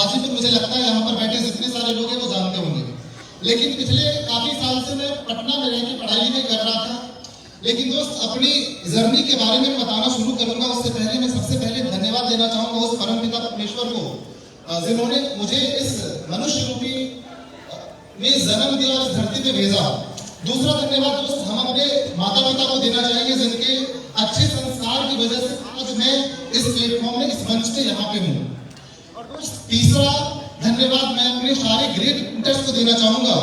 हाजीपुर मुझे लगता है यहाँ पर बैठे जितने सारे लोग हैं वो जानते होंगे। लेकिन पिछले काफी साल से मैं पटना में रह के पढ़ाई भी कर रहा था। लेकिन दोस्त अपनी जर्नी के बारे में बताना शुरू करूंगा उससे पहले मैं सबसे पहले धन्यवाद देना चाहूंगा उस परमपिता परमेश्वर को जिन्होंने मुझे इस मनुष्य रूपी में जन्म दिया और इस धरती पे भेजा। दूसरा धन्यवाद दोस्त हम अपने माता पिता को देना चाहेंगे जिनके अच्छे संस्कार की वजह से आज मैं इस प्लेटफॉर्म में इस मंच पे यहाँ पे हूँ। और दोस्त तीसरा धन्यवाद मैं अपने सारे ग्रेट मेंटर्स को देना चाहूंगा,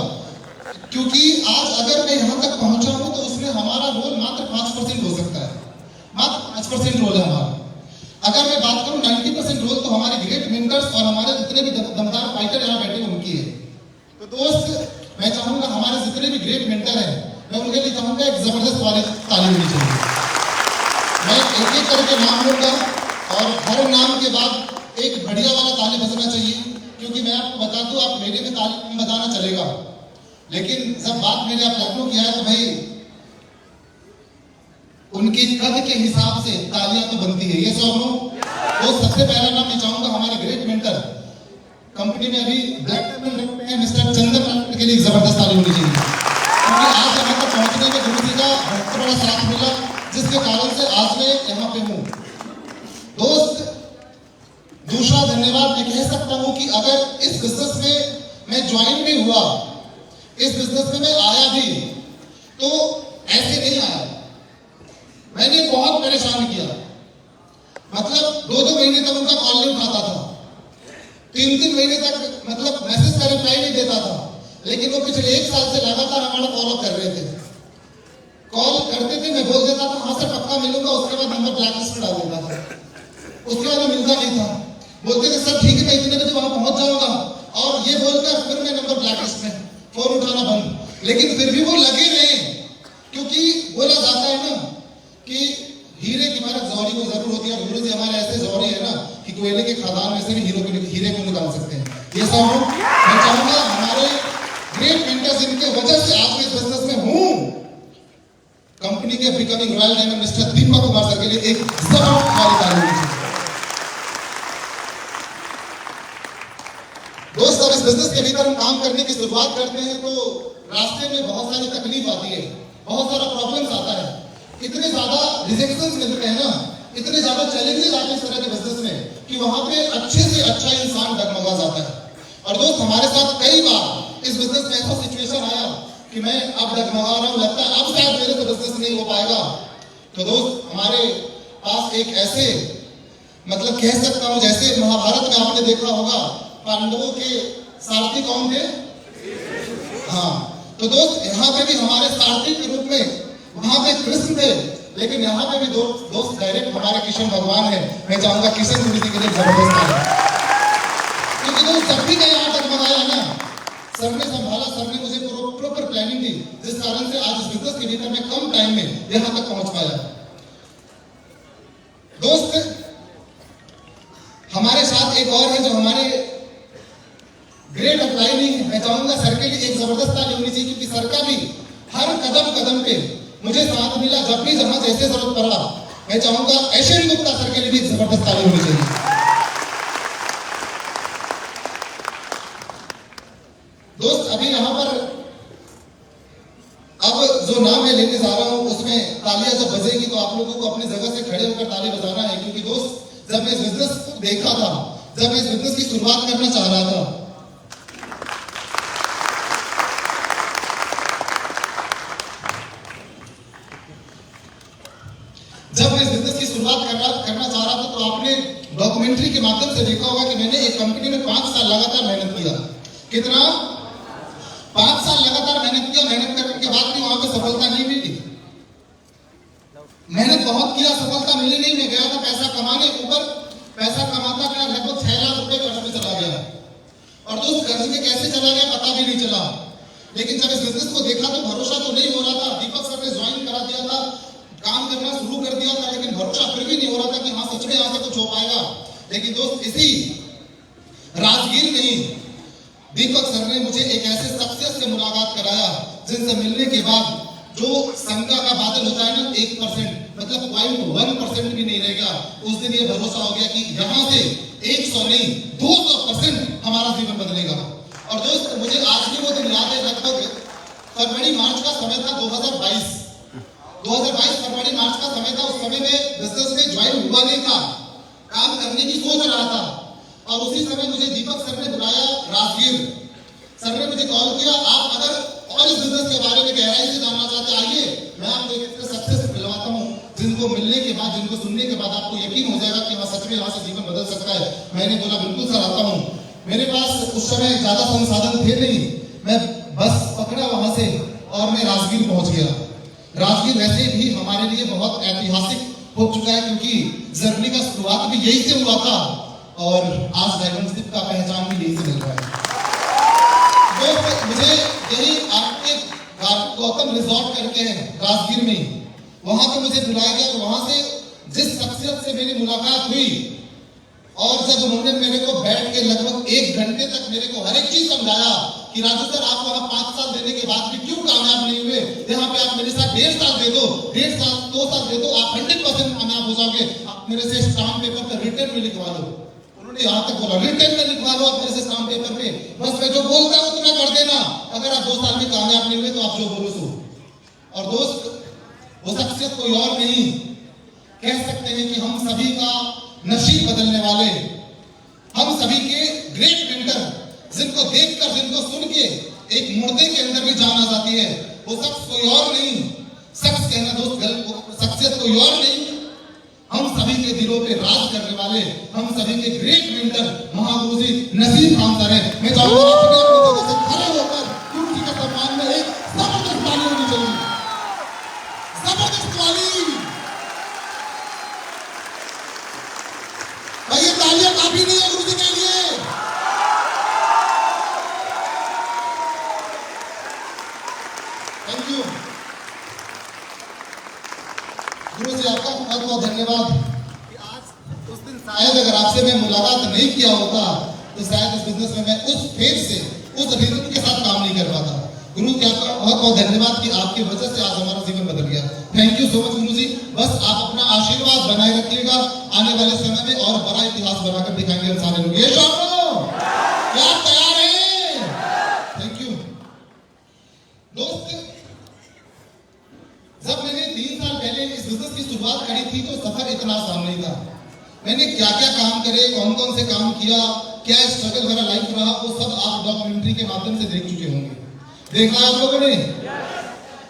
क्योंकि आज अगर मैं यहाँ तक पहुंचा हूँ तो उसमें हमारा रोल मात्र 5% हो सकता है, मात्र 5% रोल है हमारा। अगर मैं बात करूँ 90% रोल तो हमारे ग्रेट मेंटर्स और हमारे जितने भी दमदार फाइटर यहाँ बैठे उनकी है। तो दोस्त मैं चाहूंगा हमारे जितने भी ग्रेट मेंटर हैं मैं उनके लिए चाहूंगा एक जबरदस्त वाली तालीम होनी चाहिए। मैं एक एक करके नाम लूंगा और हर नाम के बाद एक बढ़िया वाला ताली बजना चाहिए, क्योंकि मैं आपको बता दूं आप मेरे में ताली बजाना चलेगा, लेकिन जब बात मेरे आप लखनऊ की है तो भाई उनके कद के हिसाब से तालियां तो बनती है। ये सब लोग तो सबसे पहला नाम मैं चाहूंगा हमारे ग्रेट मेंटर कंपनी में अभी मिस्टर चंद्रकांत के लिए जबरदस्त ताली होनी चाहिए, क्योंकि आज यहाँ तक पहुंचने में गुरु जी का बहुत बड़ा साथ मिला जिसके कारण से आज मैं यहाँ पे हूँ। दोस्त दूसरा धन्यवाद मैं कह सकता हूँ कि अगर इस बिजनेस में मैं ज्वाइन भी हुआ, इस बिजनेस में मैं आया भी तो ऐसे नहीं आया, मैंने बहुत परेशान किया। मतलब 2-2 महीने तक उनका कॉल नहीं उठाता था, 3-3 महीने तक मतलब मैसेज का रिप्लाई नहीं देता था, लेकिन वो पिछले 1 साल से लगातार हमारा फॉलो कर रहे थे। कॉल करते थे मैं बोल देता था हाँ सर पक्का मिलूंगा, उसके बाद नंबर ब्लैक लिस्ट पर डाल देता था, उसके बाद मैं मिलता नहीं था। बोलते थे सर ठीक है मैं इतने बजे वहां पहुंच जाऊंगा, और ये बोलकर फिर मैं नंबर ब्लैक लिस्ट में, फोन उठाना बंद। लेकिन फिर भी वो लगे रहे, क्योंकि बोला जाता है ना कि हीरे की मारक जौहरी को जरूर होती है, और गुरु जी हमारे ऐसे जौहरी है ना कि कोयले के खदान में से भी हीरे को निकाल सकते हैं। ये सब मैं चाहूंगा हमारे ग्रेट मेंटर्स इनके वजह से आज मैं इस बिजनेस में हूं। कंपनी के becoming royal diamond mister Deepak Kumar sir के लिए एक जबरदस्त वाली ताली होनी चाहिए। दोस्त अब इस बिजनेस के भीतर हम काम करने की शुरुआत करते हैं तो रास्ते में बहुत सारी तकलीफ आती है, बहुत सारा प्रॉब्लम्स आता है, इतने ज्यादा रिजेक्शंस मिलते हैं ना, इतने ज्यादा चैलेंजेस आते हैं इस तरह के बिजनेस में कि वहां पे अच्छे से अच्छा इंसान डगमगा जाता है। और दोस्त हमारे साथ कई बार इस बिजनेस में ऐसा सिचुएशन आया कि मैं अब डगमगा रहा हूं, लगता है अब शायद मेरे से बिजनेस नहीं हो पाएगा। तो दोस्त हमारे पास एक ऐसे मतलब कह सकता हूं जैसे महाभारत में आपने देखा होगा पांडवों के सारथी कौन थे? हाँ, तो दोस्त यहाँ पे भी हमारे सारथी के रूप में वहां पे कृष्ण थे, लेकिन यहाँ पे भी दोस्त डायरेक्ट हमारे किशन भगवान है। मैं चाहूंगा किशन गुरु जी के लिए जबरदस्त है, क्योंकि दोस्त जब भी मैं यहाँ तक मंगाया ना सर ने संभाला, सर ने मुझे प्रॉपर प्लानिंग दी, जिस कारण से आज इस बिजनेस के भीतर में कम टाइम में यहाँ तक पहुंच पाया। दोस्त हमारे साथ एक और है जो हमारे ग्रेट अप्लाई नहीं है, मैं चाहूंगा सर के लिए एक जबरदस्त ताली होनी चाहिए, क्योंकि सर का भी हर कदम कदम पे मुझे साथ मिला, जब भी जहां जैसे जरूरत पड़ा। मैं चाहूंगा ऐश्वर्य गुप्ता सर के लिए भी जबरदस्त ताली होनी चाहिए। दोस्त अभी यहाँ पर अब जो नाम मैं लेने जा रहा हूं उसमें तालियां जब बजेगी तो आप लोगों को अपनी जगह से खड़े होकर ताली बजाना है, क्योंकि दोस्त जब मैं इस बिजनेस को देखा था, जब मैं इस बिजनेस की शुरुआत करना चाह रहा था, जब मैं इस बिजनेस की शुरुआत करना चाह रहा था तो आपने डॉक्यूमेंट्री के माध्यम से देखा होगा कि मैंने एक कंपनी में 5 साल लगातार मेहनत किया। कितना? 5 साल लगातार मेहनत किया। मेहनत करने के बाद भी वहां पे सफलता नहीं मिली। मेहनत बहुत किया, सफलता मिली नहीं। मैं गया था पैसा कमाने, ऊपर पैसा कमाता गया, लगभग 6 लाख रुपए कर्ज में चला गया, और तो उस कर्ज में कैसे चला गया पता भी नहीं चला। लेकिन जब इस बिजनेस को देखा तो भरोसा तो नहीं हो रहा था। दीपक सर ने ज्वाइन करा दिया था, काम करना शुरू कर दिया था, लेकिन भरोसा फिर भी नहीं हो रहा था कि हाँ सच में यहाँ से कुछ हो पाएगा। लेकिन दोस्त इसी राजगीर में ही दीपक सर ने मुझे एक ऐसे शख्सियत से मुलाकात कराया जिनसे मिलने के बाद जो शंका का बादल होता है ना 1% मतलब 0.1% भी नहीं रहेगा, उस दिन ये भरोसा हो गया कि यहाँ से 100 नहीं 200% जीवन बदलेगा। और दोस्त मुझे आज भी वो दिन याद है, लगभग फरवरी मार्च का समय था 2022 फरवरी मार्च का समय था। उस समय में बिजनेस में ज्वाइन हुआ नहीं था, काम करने की सोच रहा था। और उसी समय मुझे दीपक सर ने बुलाया, राजगीर सर ने मुझे कॉल किया, आप अगर और इस बिजनेस के बारे में गहराई से जानना चाहते आइए, मैं आपको एक सक्सेस दिलवाता हूँ, जिनको मिलने के बाद, जिनको सुनने के बाद आपको यकीन हो जाएगा कि हाँ सच में यहाँ से जीवन बदल सकता है। मैंने बोला बिल्कुल सर आता हूँ। मेरे पास उस समय ज्यादा संसाधन थे नहीं, मैं बस पकड़ा वहां से और मैं राजगीर पहुंच गया। राजगीर वैसे भी हमारे लिए बहुत ऐतिहासिक हो चुका है, क्योंकि जर्नी का शुरुआत भी यही से हुआ था और आज डायमंडशिप का पहचान भी यही से मिल रहा है। तो मुझे यही आपके गौतम रिजॉर्ट करके है राजगीर में, वहां पे मुझे बुलाया गया। तो वहां से जिस शख्सियत से मेरी मुलाकात हुई और जब उन्होंने मेरे को बैठ के लगभग 1 घंटे तक मेरे को हर एक चीज समझाया कि राजू सर आप वहां 5 साल देने के बाद भी क्यों कामयाब नहीं हुए, यहाँ पे आप मेरे साथ 1.5 साल दे दो, 1.5 साल 2 साल दे दो, आप 100% कामयाब हो जाओगे, आप मेरे से स्टाम्प पेपर पर रिटर्न में लिखवा लो। उन्होंने यहाँ तक बोला रिटर्न में लिखवा लो आप मेरे से स्टाम्प पेपर पे, बस मैं जो बोलता हूँ तुम्हें कर देना, अगर आप 2 साल में कामयाब नहीं हुए तो आप जो बोलो सो। और दोस्त वो शख्सियत कोई और नहीं, कह सकते हैं कि हम सभी का नसीब बदलने वाले, हम सभी के ग्रेट मेंटर, जिनको देखकर, जिनको सुन के एक मुर्दे के अंदर भी जान आ जाती है, वो शख्स कोई और नहीं, शख्स कहना दोस्त गलत, शख्सियत कोई और नहीं, हम सभी के दिलों पे राज करने वाले, हम सभी के ग्रेट मेंटर महागुरु जी नसीब खान सर हैं। मैं चाहूंगा आप सभी अपनी जगह से खड़े होकर उनकी के सम्मान में एक जबरदस्त ताली होनी चाहिए, जबरदस्त ताली। भाई ये तालियां काफी नहीं है गुरु जी के लिए। थैंक यू गुरु जी, आपका बहुत बहुत धन्यवाद कि आज उस दिन शायद अगर आपसे मैं मुलाकात नहीं किया होता तो शायद इस बिजनेस में मैं उस फेज से, उस रिदम के साथ काम नहीं कर पाता। गुरु जी आपका बहुत बहुत धन्यवाद कि आपकी वजह से आज हमारा जीवन बदल गया। थैंक यू सो मच गुरु जी। बस आप अपना आशीर्वाद बनाए रखिएगा, आने वाले समय में और बड़ा इतिहास बनाकर दिखाएंगे हम सारे लोग। ये क्या आप तैयार हैं? थैंक यू दोस्त। जब मैंने 3 साल पहले इस बिजनेस की शुरुआत करी थी तो सफर इतना आसान नहीं था। मैंने क्या क्या काम करे, कौन कौन से काम किया, क्या स्ट्रगल मेरा लाइफ रहा, वो सब आप डॉक्यूमेंट्री के माध्यम से देख चुके होंगे। देखा आप लोगों ने?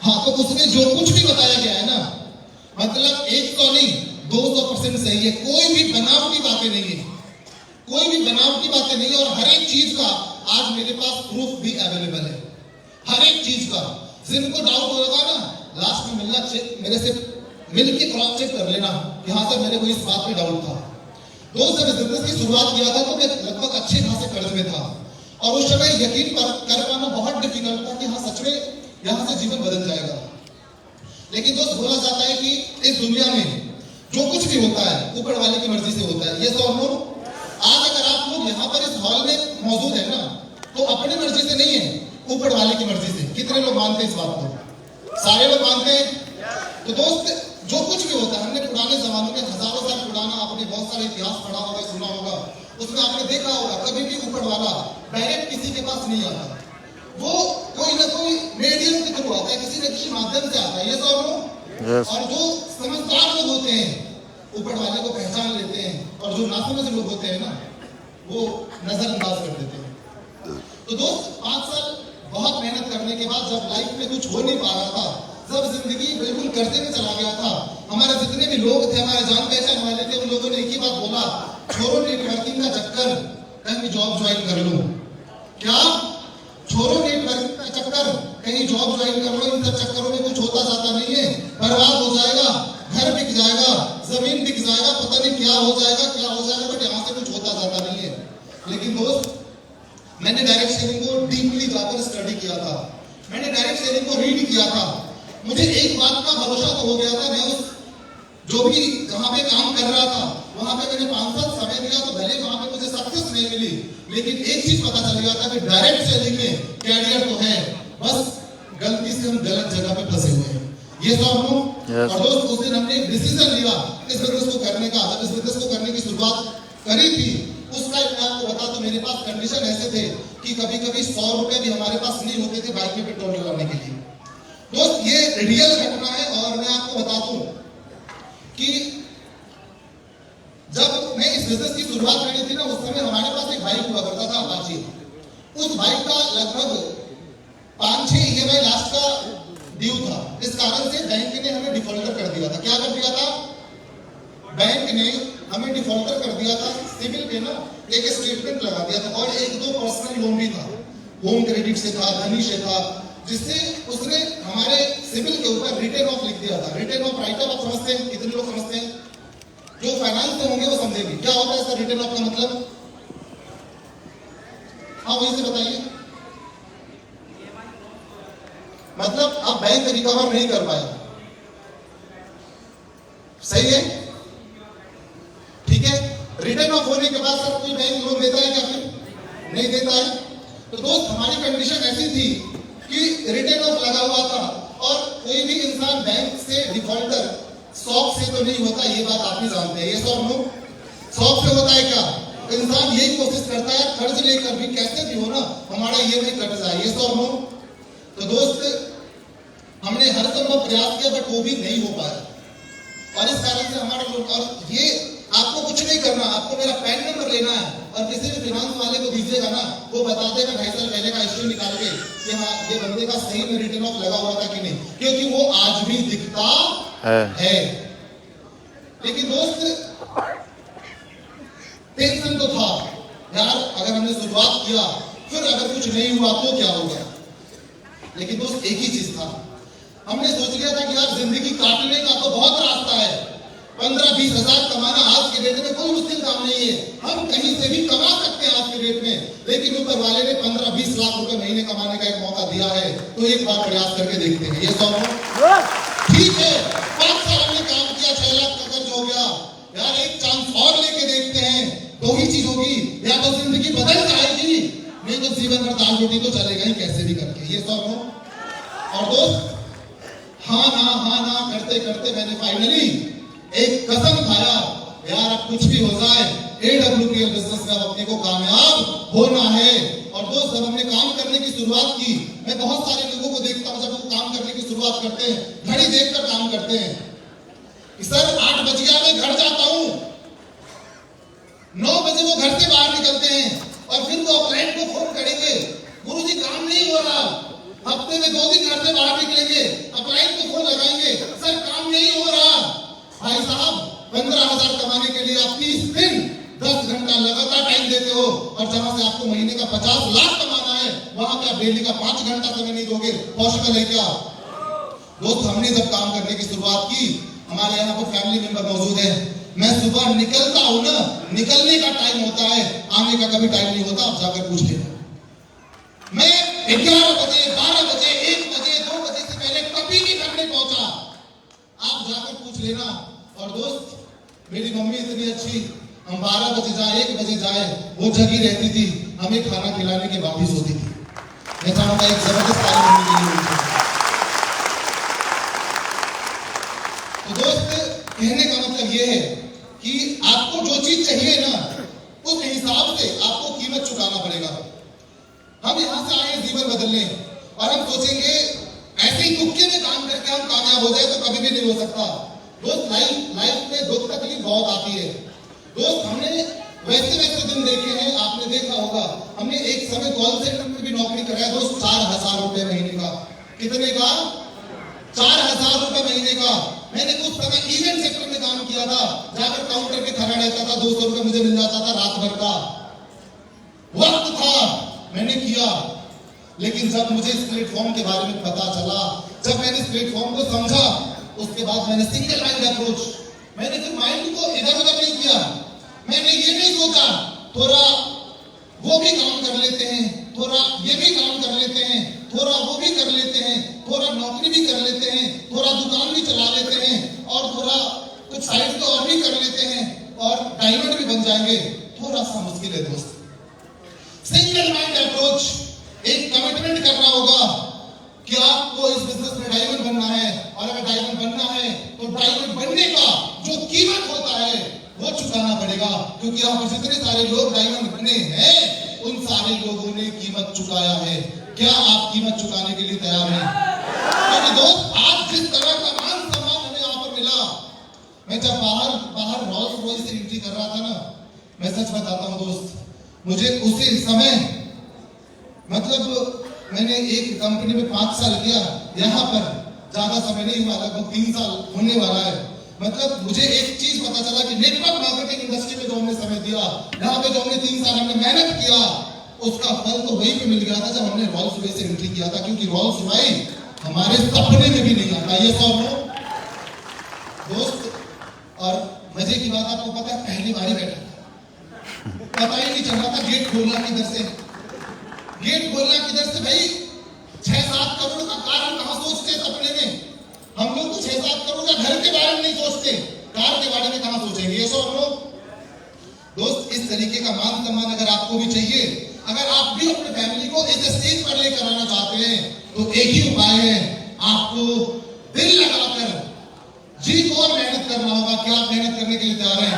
हाँ, तो उसमें जो कुछ भी बताया गया है ना, मतलब 100 नहीं 200% सही है। कोई भी बनावटी बातें नहीं है, कोई भी बनावटी बातें नहीं है। और हर एक चीज का आज मेरे पास प्रूफ भी अवेलेबल है, हर एक चीज का। जिनको डाउट होगा ना, लास्ट में मिलना, मेरे से मिल के क्रॉस चेक कर लेना कि हाँ सर मेरे को इस बात पे डाउट था। दोस्त जब बिजनेस की शुरुआत किया था तो मैं लगभग अच्छे खासे कर्ज में था और उस समय यकीन कर पाना बहुत डिफिकल्ट था कि हाँ सच में यहाँ से जीवन बदल जाएगा। लेकिन दोस्त बोला जाता है कि इस दुनिया में जो कुछ भी होता है ऊपर वाले की मर्जी से होता है। ये तो हम लोग आज अगर आप लोग यहाँ पर इस हॉल में मौजूद है ना, तो अपनी मर्जी से नहीं है, ऊपर वाले की मर्जी से। कितने लोग मानते हैं इस बात को? सारे लोग मानते हैं। तो दोस्त जो कुछ भी होता है, हमने पुराने जमानों में हजारों साल पुराना आपने बहुत सारा इतिहास पढ़ा होगा, सुना होगा, उसमें आपने देखा होगा कभी भी ऊपर वाला डायरेक्ट किसी के पास नहीं आता, वो कोई ना कोई मीडियम के थ्रू आता है, किसी न किसी माध्यम से आता है। ये सब लोग और जो समझदार लोग होते हैं ऊपर वाले को पहचान लेते हैं, और जो नासमझ लोग होते हैं ना, वो नजरअंदाज कर देते हैं। तो दोस्त 5 साल बहुत मेहनत करने के बाद जब लाइफ में कुछ हो नहीं पा रहा था, जब जिंदगी बिल्कुल कर्जे में चला गया था, हमारे जितने भी लोग थे, हमारे जान पहचान वाले थे, उन लोगों ने एक ही बात बोला, छोड़ो नेटवर्किंग का चक्कर, कहीं जॉब ज्वाइन कर लो। क्या? छोड़ो नेटवर्किंग का चक्कर, कहीं जॉब ज्वाइन कर लो। इन सब चक्करों में कुछ होता जाता नहीं है, बर्बाद हो जाएगा, घर बिक जाएगा, जमीन बिक जाएगा, पता नहीं क्या हो जाएगा, बट यहाँ से कुछ होता जाता नहीं है। लेकिन दोस्त मैंने डायरेक्ट सेलिंग को डीपली जाकर स्टडी किया था, मैंने डायरेक्ट सेलिंग को रीड किया था। मुझे एक बात का भरोसा तो हो गया था, मैं उस जो भी जहाँ पे काम कर रहा था वहां पे मैंने 5 साल समय दिया, तो भले वहां पे मुझे सक्सेस नहीं मिली, लेकिन एक चीज पता चल गया था कि डायरेक्ट सेलिंग में कैरियर तो है, बस गलती से हम गलत जगह पे फंसे हुए हैं। ये तो हम लोग और दोस्त उस दिन हमने एक डिसीजन लिया इस बिजनेस को करने का। जब इस बिजनेस को करने की शुरुआत करी थी, उसका मैं आपको बता तो मेरे मेरे पास कंडीशन ऐसे थे कि कभी कभी 100 रुपए भी हमारे पास नहीं होते थे बाइक में पेट्रोल लगाने के लिए। दोस्त ये रियल घटना है और मैं आपको बता दूं कि जब मैं इस बिजनेस की शुरुआत करी थी ना, उस समय हमारे पास एक बाइक हुआ करता था अपाची। उस बाइक का लगभग 5-6 EMI लास्ट का ड्यू था। इस कारण से बैंक ने हमें डिफॉल्टर कर दिया था। क्या कर दिया था? बैंक ने हमें डिफॉल्टर कर दिया था। सिविल पे ना एक स्टेटमेंट लगा दिया था और 1-2 पर्सनल लोन भी था, होम क्रेडिट से था, धनी से था, जिससे उसने हमारे सिविल के ऊपर रिटर्न ऑफ लिख दिया था। रिटर्न ऑफ राइट ऑफ आप समझते हैं? कितने लोग समझते हैं? जो फाइनेंस में होंगे वो समझेंगे क्या होता है सर रिटर्न ऑफ का मतलब। हाँ वही से बताइए। मतलब आप बैंक रिकवर नहीं कर पाया, सही है, ठीक है। रिटर्न ऑफ होने के बाद सर कोई बैंक लोन देता है क्या? फिर नहीं देता है। तो दोस्त हमारी कंडीशन ऐसी थी कि रिटर्न ऑफ लगा हुआ था और कोई भी इंसान बैंक से डिफॉल्टर शौक से तो नहीं होता, ये बात आप ही जानते हैं। ये सब लोग शौक से होता है क्या? इंसान यही कोशिश करता है कर्ज लेकर भी कैसे भी हो ना हमारा ये भी कट जाए। ये सब लोग तो दोस्त हमने हर संभव प्रयास किया बट वो भी नहीं हो पाया और इस कारण से हमारा लोग। और ये आपको कुछ नहीं करना, आपको मेरा पैन नंबर लेना है और किसी भी फाइनेंस वाले को दीजिएगा ना, वो बता देगा 2.5 साल पहले का हिस्ट्री निकाल के कि हाँ ये बंदे का सही में रिटर्न ऑफ लगा हुआ था कि नहीं, क्योंकि वो आज भी दिखता है। लेकिन दोस्त टेंशन तो था यार, अगर हमने शुरुआत किया फिर अगर कुछ नहीं हुआ तो क्या होगा। लेकिन दोस्त एक ही चीज था, हमने सोच लिया था कि यार जिंदगी काटने का तो बहुत रास्ता है। 15-20 हजार कमाना आज के डेट में कोई मुश्किल काम नहीं है, हम कहीं से भी कमा सकते हैं आज के डेट में। लेकिन ऊपर वाले ने 15-20 लाख रुपए महीने कमाने का एक मौका दिया है, तो एक बार प्रयास करके देखते हैं। ये सब ठीक है, 5 साल हमने काम किया, 6 लाख का कर्ज हो गया, यार एक चांस और लेके देखते हैं। दो ही चीज होगी, या तो जिंदगी बदल जाएगी, नहीं तो जीवन भर दाल रोटी तो चलेगा ही कैसे भी करके। ये सब और दोस्त हाँ ना करते करते मैंने फाइनली एक कसम खाया, यार अब कुछ भी हो जाए AWPL बिजनेस में अपने को कामयाब होना है। और दोस्त जब हमने काम करने की शुरुआत की, मैं बहुत सारे लोगों को देखता हूं जब वो काम करने की शुरुआत करते हैं घड़ी देखकर काम करते हैं। सर 8 बज गया मैं घर जाता हूं, 9 बजे वो घर से बाहर निकलते हैं और फिर वो अपलाइन को फोन करेंगे, गुरुजी काम नहीं हो रहा। हफ्ते में 2 दिन घर से बाहर निकलेंगे, अपलाइन को फोन लगाएंगे, सर काम नहीं हो रहा। भाई साहब 15,000 कमाने के लिए आप 30 दिन 10 घंटा लगातार टाइम देते हो और जहां से आपको महीने का 50 लाख कमाना है वहां पे आप डेली का 5 घंटा समय नहीं दोगे, पॉसिबल है क्या? दोस्त हमने जब काम करने की शुरुआत की, हमारे यहाँ पर फैमिली मेंबर मौजूद है, मैं सुबह निकलता हूं ना, निकलने का टाइम होता है, आने का कभी टाइम नहीं होता, आप जाकर पूछ लेना। मैं 11 बजे 12 बजे 1 बजे 2 बजे से पहले कभी भी घर नहीं पहुंचा, आप जाकर पूछ लेना। और दोस्त मेरी मम्मी इतनी अच्छी, हम 12 बजे जाए 1 बजे जाए वो जगी रहती थी, हमें खाना खिलाने के बाद ही सोती थी। मैं चाहूंगा एक जबरदस्त तारीफ मम्मी के लिए। तो दोस्त कहने का मतलब ये है कि आपको जो चीज चाहिए ना उस हिसाब से आपको कीमत चुकाना पड़ेगा। हम यहां से आए जीवन बदलने और हम सोचेंगे ऐसे ही तुक्के में काम करके हम कामयाब हो जाए तो कभी भी नहीं हो सकता। दोस्त लाइफ में दुख तकलीफ बहुत आती है। दोस्त हमने वैसे दिन देखे हैं, आपने देखा होगा, हमने एक समय कॉल सेंटर में भी नौकरी कराया दोस्त, 4,000 रुपए महीने का। कितने का? 4,000 रुपए महीने का। मैंने कुछ समय इवेंट सेक्टर में काम किया था, जाकर काउंटर पे खड़ा रहता था, 200 रुपए मुझे मिल जाता था रात भर का। वक्त था, मैंने किया। लेकिन जब मुझे इस प्लेटफॉर्म के बारे में पता चला, जब मैंने इस प्लेटफॉर्म को समझा, उसके बाद मैंने सिंगल माइंड अप्रोच, मैंने फिर माइंड को इधर उधर नहीं किया। मैंने ये नहीं सोचा थोड़ा वो भी काम कर लेते हैं, थोड़ा ये भी काम कर लेते हैं, थोड़ा वो भी कर लेते हैं, थोड़ा नौकरी भी कर लेते हैं, थोड़ा दुकान भी चला लेते हैं और थोड़ा कुछ साइड तो और भी कर लेते हैं और डायमंड भी बन जाएंगे। थोड़ा सा मुश्किल है दोस्त। सिंगल माइंड अप्रोच, एक कमिटमेंट करना होगा कि आपको इस बिजनेस में डायमंड बनना है और अगर डायमंड बनना है तो डायमंड बनने का जो कीमत होता है वो चुकाना पड़ेगा। क्योंकि यहाँ पर जितने सारे लोग डायमंड बने हैं सारे लोगों ने कीमत चुकाया है। क्या आप कीमत चुकाने के लिए तैयार हैं? क्योंकि दोस्त आज जिस तरह का मान सम्मान हमें यहाँ पर मिला, मैं जब बाहर रॉल्स रॉयस से एंट्री कर रहा था ना, मैं सच बताता हूँ दोस्त, मुझे उसी समय मतलब मैंने एक कंपनी में 5 साल किया, यहाँ पर ज्यादा समय नहीं हुआ, लगभग 3 साल होने वाला है। मतलब मुझे एक चीज पता चला कि नेटवर्क मार्केटिंग इंडस्ट्री में जो हमने समय दिया, यहाँ पे जो हमने 3 साल हमने मेहनत किया, उसका फल तो वहीं पे मिल गया था जब हमने रॉल्स रॉयस से एंट्री किया था। क्योंकि रॉल्स रॉयस हमारे सपने में भी नहीं आता, ये सब दोस्त। और मजे की बात आपको पता है, पहली बार ही बैठा पता ही नहीं चल रहा था गेट खोलना किधर से भाई। 6-7 करोड़ का कार हम कहां सोचते हैं सपने में? हम लोग तो 6-7 करोड़ का घर के बारे में नहीं सोचते, कार के बारे में कहां सोचेंगे? ये सब लोग दोस्त, इस तरीके का मान सम्मान अगर आपको भी चाहिए, अगर आप भी अपने फैमिली को इस स्टेज पर लेकर आना चाहते हैं, तो एक ही उपाय है, आपको दिल लगाकर जी को मेहनत करना होगा। क्या आप मेहनत करने के लिए तैयार हैं?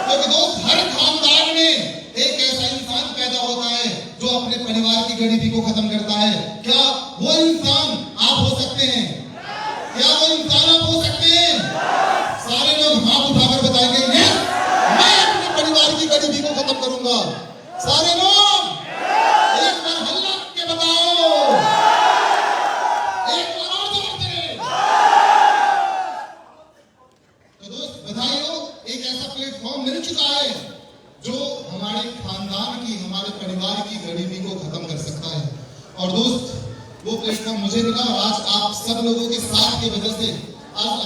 क्योंकि दोस्त, हर खानदान में एक ऐसा इंसान पैदा होता है जो अपने परिवार की गरीबी को खत्म करता है। क्या वो इंसान आप हो सकते हैं? क्या वो इंसान आप हो सकते हैं? सारे लोग हाथ उठाकर बताएंगे, यस, मैं अपने परिवार की गरीबी को खत्म करूंगा। सारे लोग एक बार हल्ला के बताओ, एक बार और जोर से। तो दोस्त बधाई हो, एक ऐसा प्लेटफॉर्म मिल चुका है जो हमारे खानदान की, हमारे परिवार की गरीबी को खत्म कर सकता है। और दोस्त, वो प्लेटफॉर्म मुझे मिला, और आज आप सब लोगों के साथ की वजह से, आज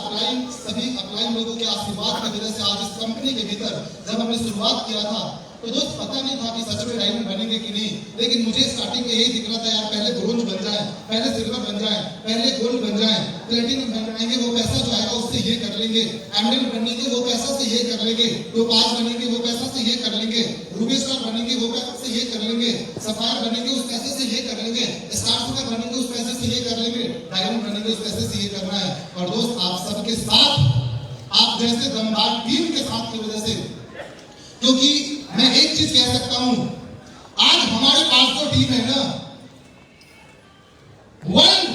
सभी अपलाइन लोगों के आशीर्वाद की वजह से आज इस कंपनी के भीतर जब हमने शुरुआत किया था, तो दोस्त पता नहीं था कि सच में डायमंड बनेंगे कि नहीं। लेकिन मुझे स्टार्टिंग में यही दिख रहा था, यार पहले ब्रोंज बन जाए, पहले सिल्वर बन जाए, पहले गोल्ड बन जाए, प्लेटिनम बन जाएंगे, वो पैसा जो आएगा उससे ये कर लेंगे, एमरल्ड बनेंगे वो पैसा से ये कर लेंगे, टोपाज बनेंगे वो पैसा से ये कर लेंगे, रूबी स्टार बनेंगे वो पैसा से ये कर लेंगे, सफायर बनेंगे उस पैसे से ये कर लेंगे, स्टार सुपर बनेंगे उस पैसे से ये कर लेंगे, डायमंड बनेंगे उस पैसे से ये करना है। और दोस्त, आप सबके साथ, आप जैसे दमदार टीम के साथ की वजह से, क्योंकि मैं एक चीज कह सकता हूं, आज हमारे पास जो टीम है ना, वर्ल्ड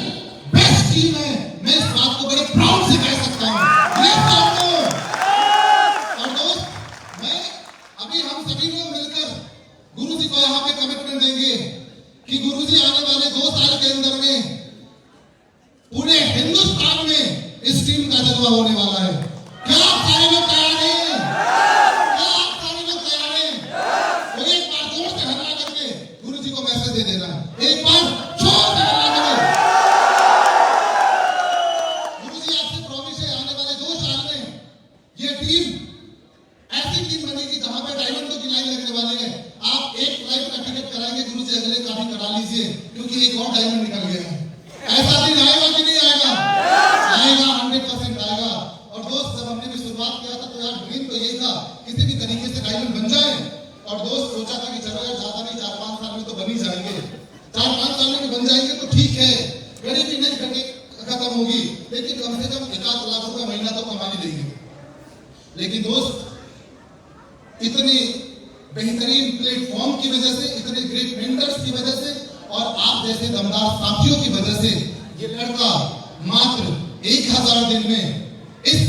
बेस्ट टीम है। मैं इस बात को बड़े प्राउड से कह सकता हूं। और दोस्त, मैं अभी हम सभी लोग मिलकर गुरुजी को यहाँ पे कमिटमेंट देंगे कि गुरुजी आने वाले 2 साल के अंदर में पूरे हिंदुस्तान में इस टीम का जलवा होने वाला है। क्या आप सारे लोग तैयार हैं? दे देना है, एक बार जोर से हल्ला करो। गुरुजी आपसे प्रॉमिस है, आने वाले 2 साल में ये टीम ऐसी टीम बनेगी जहां पे डायमंडों की लाइन लगने वाली है। आप एक फ्लाइट का टिकट कराएंगे, गुरुजी अगले का भी करा लीजिए, क्योंकि एक और डायमंड निकल गया है। ऐसा दिन आएगा कि नहीं आएगा? आएगा, 100% आएगा। और दोस्त, जब हमने भी शुरुआत किया था तो यार ड्रीम तो यही था, किसी भी तरीके से डायमंड बन जाए। और दोस्त, सोचा था कि चलो यार ज्यादा नहीं, 4-5 साल में तो बन ही जाएंगे, 4-5 साल में बन जाएंगे तो ठीक है, गरीबी नहीं खत्म होगी, लेकिन कम से कम 1-8 लाख रुपए महीना तो कमा ही देंगे। लेकिन दोस्त, इतने बेहतरीन प्लेटफॉर्म की वजह से, इतने ग्रेट मेंटर्स की वजह से, और आप जैसे दमदार साथियों की वजह से ये लड़का मात्र 1000 दिन में इस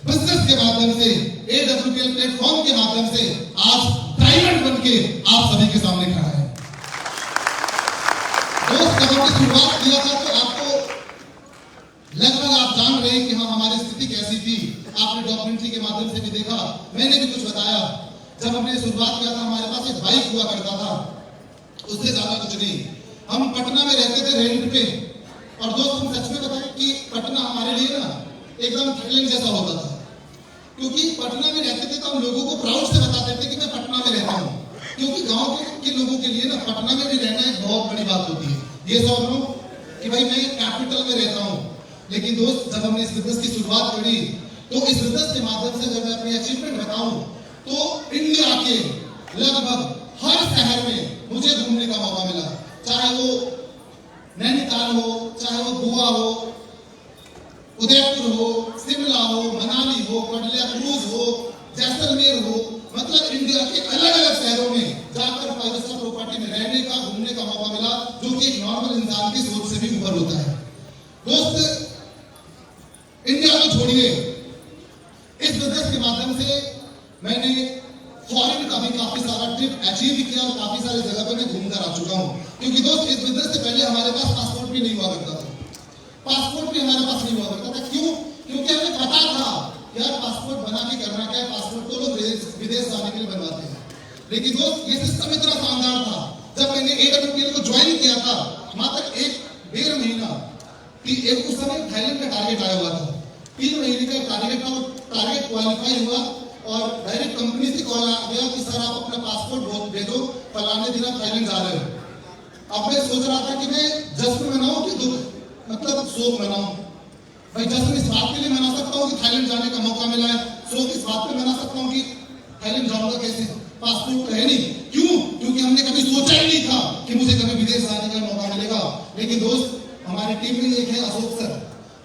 बिजनेस के माध्यम से, AWPL प्लेटफॉर्म के माध्यम से आज डायमंड बनके आप सभी के सामने खड़ा है। दोस्त, जब हमने शुरुआत किया था तो आपको लगभग आप जान रहे हैं कि हाँ हमारी स्थिति कैसी थी। आपने डॉक्यूमेंट्री के माध्यम से भी देखा, मैंने भी कुछ बताया। जब हमने शुरुआत किया था हमारे पास एक बाइक हुआ करता था, उससे ज्यादा कुछ नहीं। हम पटना में रहते थे रेंट पे। और दोस्त, हम सच में बताएं कि पटना हमारे लिए ना एकदम थ्रिलिंग जैसा होता था, क्योंकि पटना में रहते थे तो हम लोगों को प्राउड से बताते थे कि मैं पटना में रहता हूँ। क्योंकि गांव के लोगों के लिए ना पटना में भी रहना एक बहुत बड़ी बात होती है। ये सब लोग कि भाई मैं कैपिटल में रहता हूँ। लेकिन दोस्त, जब हमने इस बिजनेस की शुरुआत करी तो इस बिजनेस के माध्यम से जब मैं अपनी अचीवमेंट बताऊं तो इंडिया के लगभग हर शहर में मुझे घूमने का मौका मिला। चाहे वो नैनीताल हो, चाहे वो गोवा हो, उदयपुर हो, शिमला हो, मनाली हो, कटलिया क्रूज हो, जैसलमेर हो, मतलब इंडिया के अलग अलग शहरों में जाकर 5 स्टार प्रॉपर्टी में रहने इंसान की सोच से भी ऊपर होता है। दोस्त, इंडिया को छोड़िए, इस बिजनेस के माध्यम से मैंने फॉरेन का भी काफी सारा ट्रिप अचीव किया और काफी सारी जगह पर मैं घूमकर आ चुका हूं। क्योंकि दोस्त, इस बिजनेस से पहले हमारे पास पासपोर्ट भी नहीं हुआ करता था। पासपोर्ट भी हमारे पास नहीं हुआ करता था। क्यों? क्योंकि हमें पता था यार पासपोर्ट बना के करना क्या है, पासपोर्ट तो लोग विदेश जाने के लिए बनवाते हैं। लेकिन दोस्त, ये सिस्टम इतना शानदार था, जब मैंने AWPL को ज्वाइन किया था, मात्र 1-1.5 महीना, उस समय थाईलैंड का टारगेट आया हुआ था, 3 महीने का टारगेट था। वो टारगेट क्वालिफाई हुआ और डायरेक्ट कंपनी से कॉल आ गया कि सर आप अपना पासपोर्ट भेजो, फलाने दिन आप थाईलैंड जा रहे हो। अब मैं सोच रहा था कि मैं जश्न मनाऊं कि दुख, मतलब शोक मनाऊं। भाई जश्न इस बात के लिए मना सकता हूँ कि थाईलैंड जाने का मौका मिला है, शोक इस बात पे मना सकता हूँ कि थाईलैंड जाऊंगा कैसे, पासपोर्ट तो है नहीं। क्यों? क्योंकि हमने कभी सोचा ही नहीं था कि मुझे कभी विदेश जाने का मौका मिलेगा। लेकिन दोस्त, हमारी टीम में एक है अशोक सर,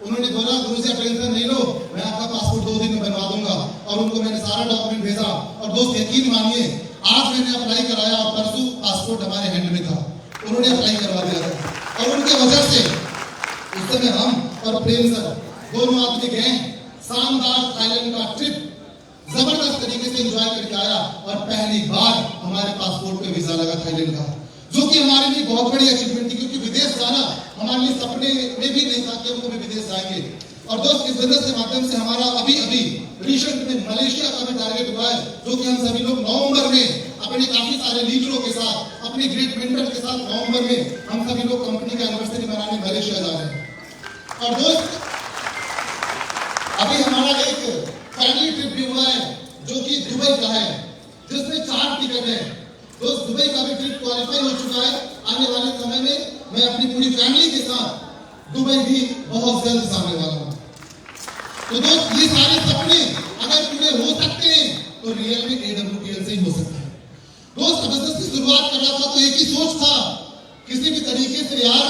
उन्होंने बोला गुरु जी टेंशन नहीं लो, मैं आपका पासपोर्ट 2 दिन में बनवा दूंगा। और उनको मैंने सारा डॉक्यूमेंट भेजा और दोस्त यकीन मानिए, आज मैंने अप्लाई कराया और परसों पासपोर्ट हमारे हैंड में था, उन्होंने अप्लाई करवा दिया था। और उनके वजह से उस समय हम और प्रेम सर दोनों आदमी गए, शानदार थाईलैंड का ट्रिप जबरदस्त तरीके से एंजॉय करके आया और पहली बार हमारे पासपोर्ट पे वीजा लगा थाईलैंड का, जो कि हमारे लिए बहुत बड़ी अचीवमेंट थी। क्योंकि विदेश जाना हमारे लिए सपने में भी नहीं था कि हम कभी विदेश जाएंगे। और दोस्त, इस बिजनेस के माध्यम से हमारा अभी रिसेंट में मलेशिया का भी टारगेट हुआ है, जो कि हम सभी लोग नवंबर में अपने काफी सारे लीडरों के साथ, अपने ग्रेट मेंटर के साथ नवंबर में हम सभी लोग कंपनी का एनिवर्सरी मनाने मलेशिया जा रहे हैं। और दोस्त, अभी हमारा एक फैमिली ट्रिप भी हुआ है जो कि दुबई का है, जिसमें 4 टिकट है। दोस्त, दुबई का भी ट्रिप क्वालिफाई हो चुका है। आने वाले समय में मैं अपनी पूरी फैमिली के साथ दुबई भी बहुत जल्द जाने वाला हूं। तो दोस्त, ये सारे सपने अगर पूरे हो सकते हैं तो रियल में AWPL से ही हो सकते हैं। दोस्त, बिजनेस की शुरुआत कर रहा था तो एक ही सोच था, किसी भी तरीके से यार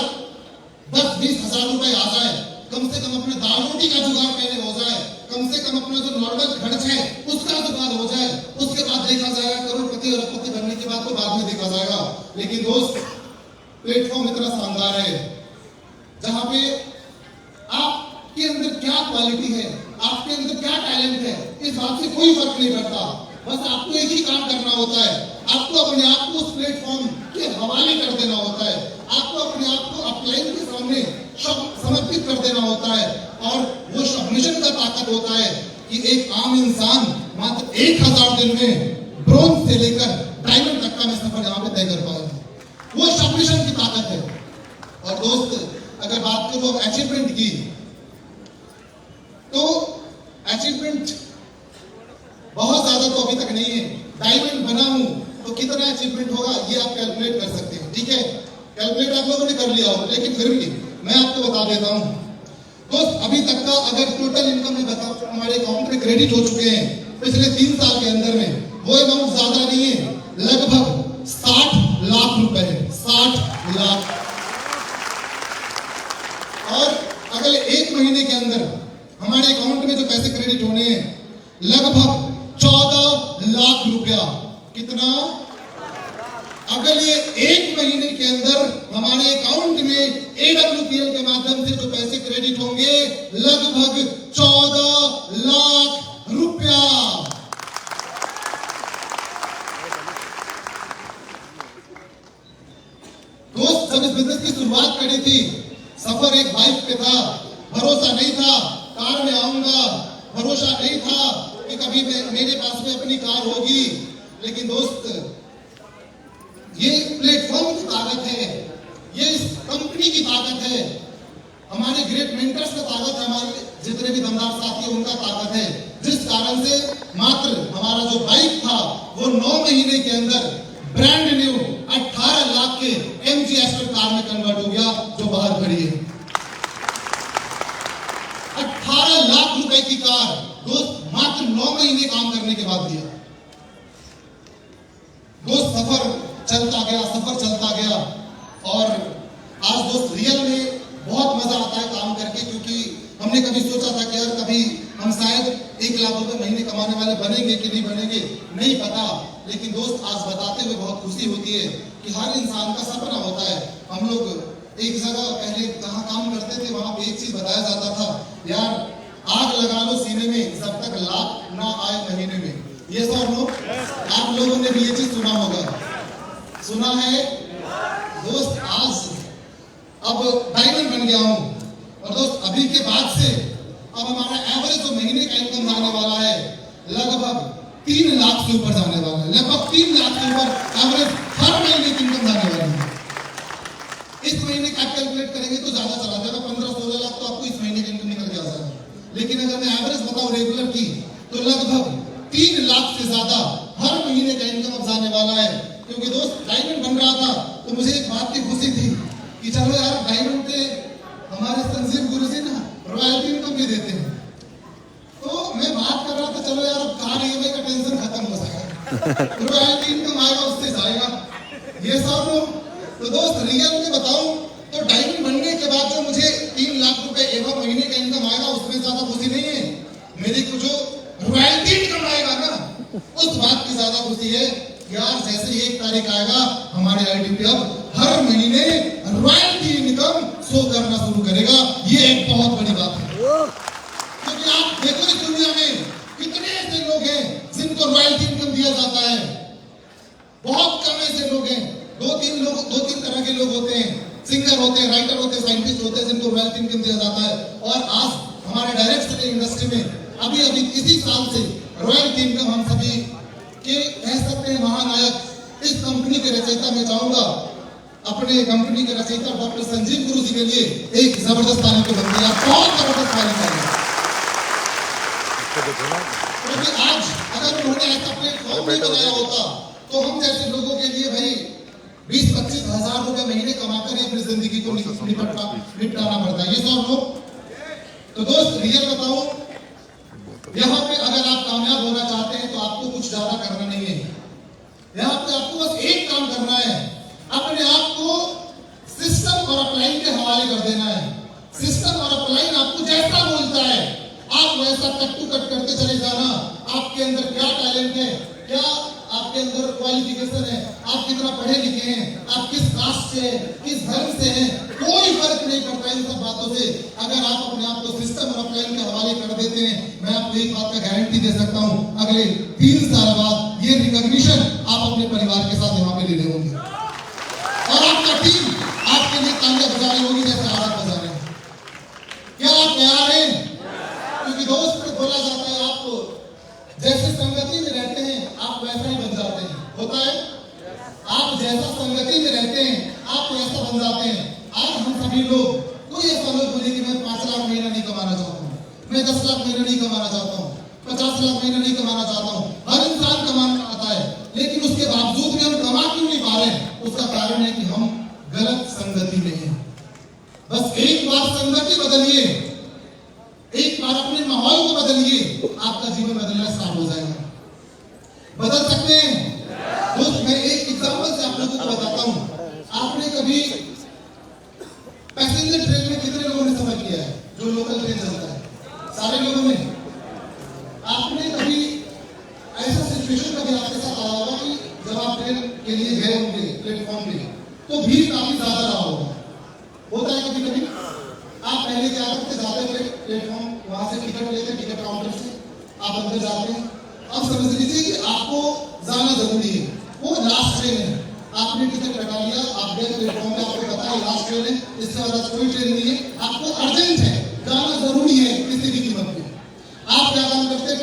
10-20 हजार रुपए आ जाए, कम से कम अपने दाल रोटी का जुगाड़ पहले हो जाए, कम से कम अपना जो नॉर्मल खर्च है उसका जुगाड़ हो जाए, उसके बाद देखा जाएगा करोड़पति अरबपति बनने के बाद तो बाद में देखा जाएगा। लेकिन दोस्त, प्लेटफॉर्म इतना शानदार है जहां पे आपके अंदर क्या क्वालिटी है, आपके अंदर क्या टैलेंट है, इस बात से कोई फर्क नहीं पड़ता। बस आपको एक ही काम करना होता है, आपको अपने आप को उस प्लेटफॉर्म के हवाले कर देना होता है, आपको अपने आप को अपलाइन के सामने समर्पित कर देना होता है। और वो सबमिशन का ताकत होता है कि एक आम इंसान मात्र 1000 दिन में ब्रोंज से लेकर डायमंड तक का मैं सफर यहाँ पे तय कर पाया, वो सबमिशन की ताकत है। और दोस्त, अगर बात करो अचीवमेंट की, तो अचीवमेंट बहुत ज्यादा तो अभी तक नहीं है। डायमंड बना हूं तो कितना अचीवमेंट होगा ये आप कैलकुलेट कर सकते हैं, ठीक है, कैलकुलेट आप लोगों ने कर लिया हो, लेकिन फिर भी मैं आपको बता देता हूं। दोस्त, अभी तक का अगर टोटल इनकम में बताओ तो हमारे अकाउंट में क्रेडिट हो चुके हैं पिछले 3 साल के अंदर में, वो अमाउंट ज्यादा नहीं है, लगभग 60 लाख रुपए है, 60 लाख। और अगले 1 महीने के अंदर हमारे अकाउंट में जो पैसे क्रेडिट होने हैं लगभग 14 लाख रुपया। कितना? अगले 1 महीने के अंदर हमारे अकाउंट में AWPL के माध्यम से जो पैसे क्रेडिट होंगे लगभग 14 लाख रुपया। दोस्त, जब इस बिजनेस की शुरुआत करी थी, सफर एक बाइक पे था, भरोसा नहीं था कार में आऊंगा, भरोसा नहीं था कि कभी मेरे पास में अपनी कार होगी। लेकिन दोस्त, ये प्लेटफॉर्म की ताकत है, ये इस कंपनी की ताकत है, हमारे ग्रेट मेंटर्स का ताकत है, हमारे जितने भी दमदार साथी हैं उनका ताकत है, जिस कारण से मात्र हमारा जो बाइक था वो 9 महीने के अंदर ब्रांड न्यू 18 लाख के MG एस्टर कार में कन्वर्ट हो गया, जो बाहर खड़ी है। 18 लाख रुपए की कार दोस्त मात्र 9 महीने काम करने के बाद दिया। दोस्त, सफर चलता गया और आज दोस्त रियल में बहुत मजा आता है काम करके, क्योंकि हमने कभी सोचा था कि यार कभी हम शायद 1 लाख रुपए महीने कमाने वाले बनेंगे कि नहीं बनेंगे, नहीं पता। लेकिन दोस्त, आज बताते हुए बहुत खुशी होती है कि हर इंसान का सपना होता है हम लोग एक जगह पहले जहाँ काम करते थे वहां पे एक चीज बताया जाता था, यार आग लगा लो सीने में जब तक लाख ना आए महीने में। ये सब लोग आप लोगों ने भी ये चीज सुना होगा, सुना है दोस्त। आज अब डायमंड बन गया हूं और दोस्त अभी के बाद से अब हमारा एवरेज जो महीने का इनकम जाने वाला है लगभग 3 लाख से ऊपर जाने वाला है। लगभग 3 लाख से ऊपर एवरेज हर महीने की इनकम जाने वाली है। इस महीने का कैलकुलेट करेंगे तो ज्यादा चला जाएगा, 15-16 लाख तो आपको इस महीने की इनकम निकल के आ जाएगा। लेकिन अगर मैं एवरेज बताऊं रेगुलर की, तो लगभग 3 लाख से ज्यादा हर महीने का इनकम अब जाने वाला है। क्योंकि दोस्त डायमंड बन रहा था तो मुझे एक बात की खुशी थी कि चलो यार डायमंड पे हमारे संजीव गुरु जी ना रॉयल्टी इनकम भी देते हैं। तो मैं बात कर रहा था चलो यार अब कार ईएमआई का टेंशन खत्म हो जाएगा, रॉयल्टी इनकम आएगा उससे जाएगा ये सब। तो दोस्त रियल में बताऊं तो डायमंड बनने के बाद जो मुझे 3 लाख रुपए एवं महीने का इनकम आएगा उसमें ज्यादा खुशी नहीं है। मेरी को जो रॉयल्टी इनकम आएगा ना उस बात की ज्यादा खुशी है। यार जैसे 1 तारीख आएगा हमारे आईडीपी अब हर महीने रॉयल्टी इनकम शो करना शुरू करेगा। ये एक बहुत बड़ी बात है, क्योंकि आप देखो इस दुनिया में कितने ऐसे लोग हैं जिनको रॉयल्टी इनकम दिया जाता है। बहुत कम ऐसे लोग हैं, 2-3 तरह के लोग होते हैं, सिंगर होते हैं, राइटर होते हैं, साइंटिस्ट होते हैं जिनको रॉयल्टी इनकम दिया जाता है। और आज हमारे डायरेक्ट सेलिंग इंडस्ट्री में अभी इसी साल से रॉयल्टी इनकम हम सभी के कह सकते हैं महानायक इस कंपनी के रचयिता मैं चाहूंगा अपने कंपनी के रचयिता डॉक्टर संजीव गुरु जी के लिए एक जबरदस्त ताली को बनती है, बहुत जबरदस्त ताली चाहिए। क्योंकि आज अगर उन्होंने ऐसा प्लेटफॉर्म नहीं बनाया होता तो हम जैसे लोगों के लिए भाई 20-25 हजार रुपए महीने कमाकर ही अपनी जिंदगी को निपटाना पड़ता है। ये सब लोग तो दोस्त रियल बताओ, यहाँ पे अगर आप कामयाब होना चाहते हैं तो आपको कुछ ज्यादा करना नहीं है। यहाँ पे आपको बस एक काम करना है, अपने आप को सिस्टम और अपलाइन के हवाले कर देना है। सिस्टम और अपलाइन आपको जैसा बोलता है आप वैसा कट टू कट करते चले जाना। आपके अंदर क्या टैलेंट है, क्या आपके अंदर क्वालिफिकेशन है, आप कितना पढ़े लिखे हैं, आप किस कास्ट से हैं, किस धर्म से हैं, कोई फर्क नहीं पड़ता इन सब बातों से। अगर आप अपने आप को सिस्टम और अपलाइन के हवाले कर देते हैं, मैं आपको एक बात का गारंटी दे सकता हूं, अगले 3 साल बाद ये रिकॉग्निशन आप अपने परिवार के साथ यहाँ पे ले रहे होंगे और आपका टीम आपके लिए तालियां बजा रही होगी जैसे आप बजा रहे हैं। क्या आप तैयार हैं? क्योंकि दोस्त बोला जाता है आप जैसे संगति में रहते हैं आप वैसा ही बन जाते हैं, होता है। आप जैसा संगति में रहते हैं आप वैसा बन जाते हैं। आज हम सभी लोग, कोई ऐसा लोग बोले कि मैं 5 लाख महीना नहीं कमाना चाहता हूँ, मैं 10 लाख महीना नहीं कमाना चाहता हूँ, 50 लाख महीना नहीं कमाना चाहता हूँ। हर इंसान कमाना चाहता है, लेकिन उसके बावजूद भी हम कमा क्यों नहीं पा रहे? उसका कारण है कि हम गलत संगति में हैं। बस एक बार संगति बदलिए, एक बार अपने माहौल को बदलिए, आपका जीवन बदलना स्टार्ट हो जाएगा। बदल सकते हैं दोस्त। मैं एक एग्जांपल से आप लोगों को बताता हूं। आपने कभी पैसेंजर ट्रेन में कितने लोगों ने सफर किया है? जो लोकल ट्रेन चलता है सारे लोगों ने। आपने कभी ऐसा सिचुएशन कभी आपके साथ आया होगा कि जब आप ट्रेन के लिए गए होंगे प्लेटफॉर्म पे तो भीड़ काफी ज्यादा रहा होगा, होता है कभी कभी। आप पहले क्या करते, जाते थे प्लेटफॉर्म, वहां से टिकट लेते, टिकट काउंटर से आप अंदर जाते हैं। अब समझ लीजिए कि आपको जाना जरूरी है, वो लास्ट ट्रेन है, आपने टिकट कटा लिया, आप गए प्लेटफॉर्म पे, आपको पता है लास्ट ट्रेन है, इससे ज्यादा कोई ट्रेन नहीं है, आपको अर्जेंट है, जाना जरूरी है किसी भी कीमत पे। आप क्या काम करते हैं?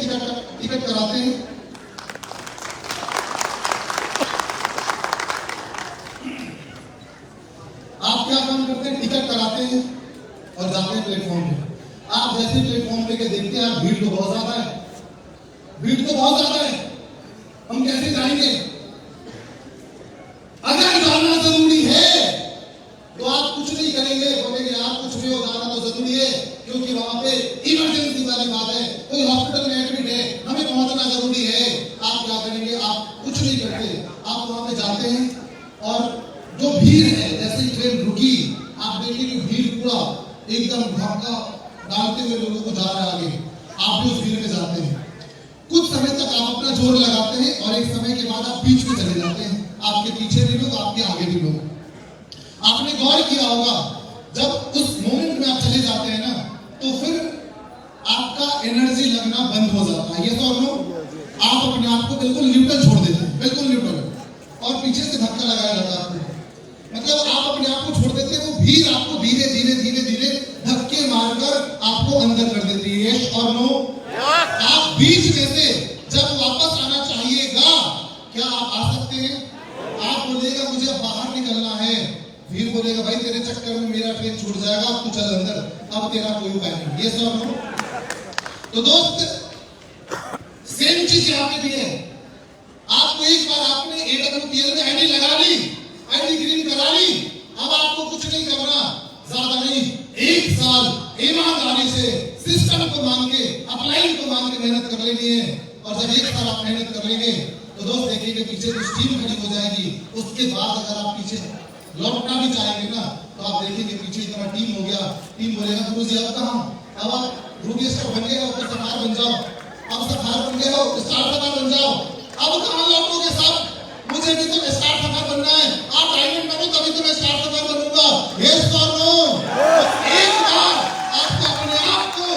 टिकट कराते हैं। आप क्या काम करते हैं? टिकट कराते हैं और जाते हैं प्लेटफॉर्म पे। आप जैसे प्लेटफॉर्म पे के देखते हैं आप भीड़ तो बहुत ज्यादा है, भीड़ तो बहुत ज्यादा है, हम कैसे जाएंगे? अगर जाना जरूरी है तो आप कुछ नहीं करेंगे, बोलेंगे आप कुछ भी हो, जाना तो जरूरी है क्योंकि वहां पे इमरजेंसी वाली बात है, कोई हॉस्पिटल में एडमिट है, हमें पहुंचना जरूरी है। आप क्या करेंगे? आप कुछ नहीं करते, आप वहां पे जाते हैं और जो भीड़ है, जैसे ट्रेन रुकी आप देखेंगे भीड़ पूरा एकदम धक्का डालते हुए लोगों को जा रहा है आगे, आप भी उस भीड़ में जाते हैं। कुछ समय तक आप अपना जोर लगाते हैं और एक समय के बाद आप बीच में चले जाते हैं, आपके पीछे भी लोग, आपके आगे भी लोग। आपने गौर किया होगा जब उस मोमेंट में आप चले जाते हैं ना तो फिर आपका एनर्जी लगना बंद हो जाता है। ये तो आप अपने आप को बिल्कुल न्यूट्रल छोड़ देते हैं, बिल्कुल न्यूट्रल, और पीछे से धक्का लगाया जाता है आपको। मतलब आप अपने आप को छोड़ देते हैं, वो भीड़ आपको धीरे धीरे धीरे धीरे धक्के मारकर आपको अंदर कर देती है। यस और नो? आप बीच में से जब वापस आना चाहिएगा, क्या आप आ सकते हैं? आप बोलेगा मुझे बाहर निकलना है, फिर बोलेगा भाई तेरे चक्कर में मेरा ट्रेन छूट जाएगा, अब तू चल अंदर, अब तेरा कोई उपाय नहीं। ये सब तो दोस्त सेम चीज यहाँ पे भी है। आपको एक बार आपने AWPL में आईडी लगा ली, आईडी ग्रीन करा ली, अब आपको कुछ नहीं करना, ज्यादा नहीं, 1 साल ईमानदारी से सिस्टम को मान के, अपलाइन को मान के मेहनत कर लेनी है। और जब 1 साल आप मेहनत कर लेंगे तो दोस्त देखिए पीछे कुछ टीम खड़ी हो जाएगी। उसके बाद अगर आप पीछे लौटना भी चाहेंगे ना तो आप देखेंगे पीछे इतना टीम हो गया, टीम बोलेगा गुरु जी अब कहाँ, अब आप ग्रुप स्टार बन गए हो तो सरकार बन जाओ, अब सरकार बन गए हो स्टार सरकार बन जाओ, अब कहाँ लौटोगे साहब? मुझे भी तो स्टार सरकार बनना है, आप डायमंड बनो तभी तो मैं स्टार सरकार बनूंगा। यस और नो? एक बार आपको अपने आप को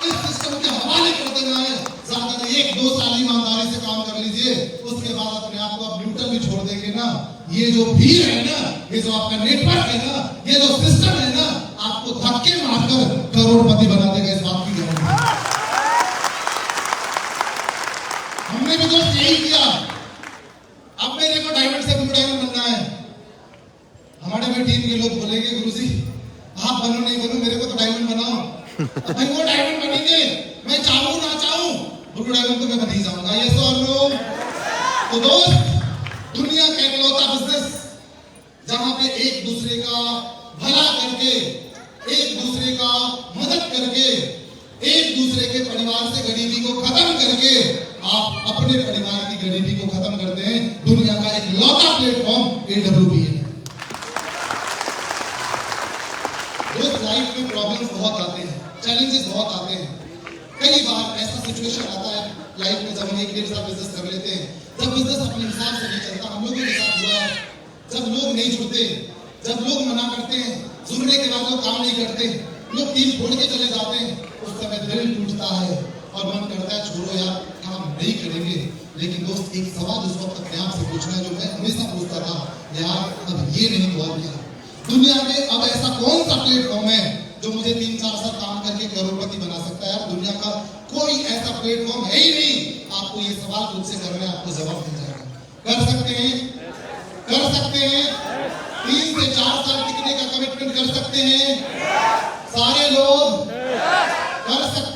इस सिस्टम के हवाले कर देना है, ज्यादा नहीं 1-2 साल ईमानदारी से काम कर लीजिए, उसके बाद अपने आप को आप न्यूट्रल भी छोड़ देंगे ना, ये जो भीड़ है ना, ये जो आपका नेटवर्क है ना, ये जो सिस्टम है ना, आपको धक्के मारकर करोड़पति बना देगा, इस बात की गारंटी। हमने भी दोस्त यही किया। अब मेरे को डायमंड से ब्लू डायमंड बनना है, हमारे में टीम के लोग बोलेंगे गुरुजी आप बनो नहीं बनो, मेरे को तो डायमंड बनाओ। भाई वो डायमंड बनेंगे, मैं चाहूं ना चाहूं ब्लू डायमंड तो मैं बन ही जाऊंगा। ये तो हम लोग तो दोस्त दुनिया का इकलौता बिजनेस जहां पे एक दूसरे का भला करके, एक दूसरे का मदद करके, एक दूसरे के परिवार से गरीबी को खत्म करके आप अपने परिवार की गरीबी को खत्म करते हैं, दुनिया का इकलौता प्लेटफॉर्म AWPL है। दोस्त लाइफ में प्रॉब्लम्स बहुत आते हैं, चैलेंजेस बहुत आते हैं। कई बार ऐसा सिचुएशन आता है लाइफ में जब हम 1-1.5 साल बिजनेस कर लेते हैं, जब बिजनेस अपने हिसाब से नहीं चलता, हम लोगों के साथ हुआ है, जब लोग नहीं जुड़ते, जब लोग मना करते हैं, जुड़ने के बाद लोग काम नहीं करते, लोग टीम छोड़ के चले जाते हैं, उस समय दिल टूटता है और मन करता है छोड़ो यार काम नहीं करेंगे। लेकिन दोस्त एक सवाल उस वक्त अपने आप से पूछना है जो मैं हमेशा पूछता था, यार अब ये नहीं हुआ क्या? दुनिया में अब ऐसा कौन सा प्लेटफॉर्म है जो मुझे 3-4 साल काम करके करोड़पति बना सकता है? यार दुनिया का कोई ऐसा प्लेटफॉर्म है ही नहीं। आपको ये सवाल खुद से करना है, आपको जवाब मिल जाएगा। कर सकते हैं, कर सकते हैं, 3 से 4 साल टिकने का कमिटमेंट कर सकते हैं सारे लोग, कर सकते